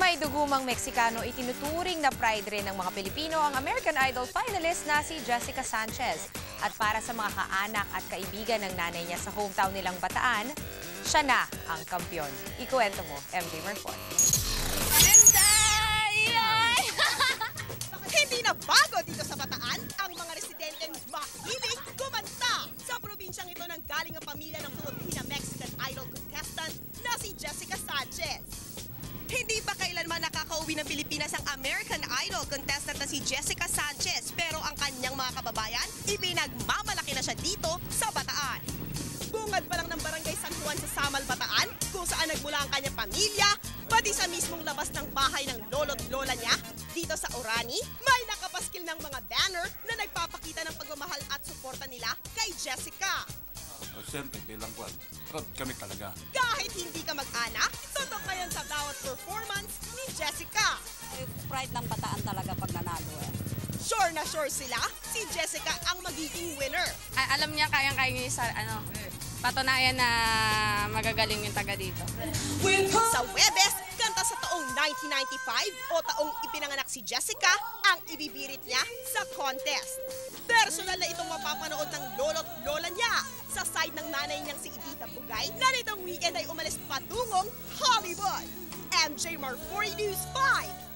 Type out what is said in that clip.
may dugumang Meksikano, itinuturing na pride rin ng mga Pilipino ang American Idol finalist na si Jessica Sanchez. At para sa mga kaanak at kaibigan ng nanay niya sa hometown nilang Bataan, siya na ang kampiyon. Ikuwento mo, MJ Marfon. Hindi na bago dito sa Bataan ang mga residenteng mahilig kumanta. Sa probinsyang ito nang galing ang pamilya ng Filipina-Mexican Idol contestant na si Jessica Sanchez. Hindi pa kailanman nakakauwi ng Pilipinas ang American Idol contestant na si Jessica Sanchez, pero ang kanyang mga kababayan, ipinagmamalaki na siya dito sa Bataan. Bungad pa lang ng barangay San Juan sa Samal, Bataan, kung saan nagmula ang kanyang pamilya, pati sa mismong labas ng bahay ng lolo't lola niya, dito sa Orani, may nakapaskil ng mga banner na nagpapakita ng pagmamahal at suporta nila kay Jessica. Siyempre, bilang kwan, proud kami talaga. Kahit hindi ka mag-anak, tutok na yan sa bawat performance ni Jessica. Pride lang Bataan talaga pag nanalo eh. Sure na sure sila, si Jessica ang magiging winner. Alam niya, kayang-kaya niya sa patunayan na magagaling yung taga dito. Sa Webes, kanta sa taong 1995 o taong ipinanganak si Jessica ang ibibirit niya sa contest. Personal na itong mapapanood ng lolo't lola niya sa side ng nanay niyang si Edita Bugay na nitong weekend ay umalis patungong Hollywood. MJ Marfori News 5.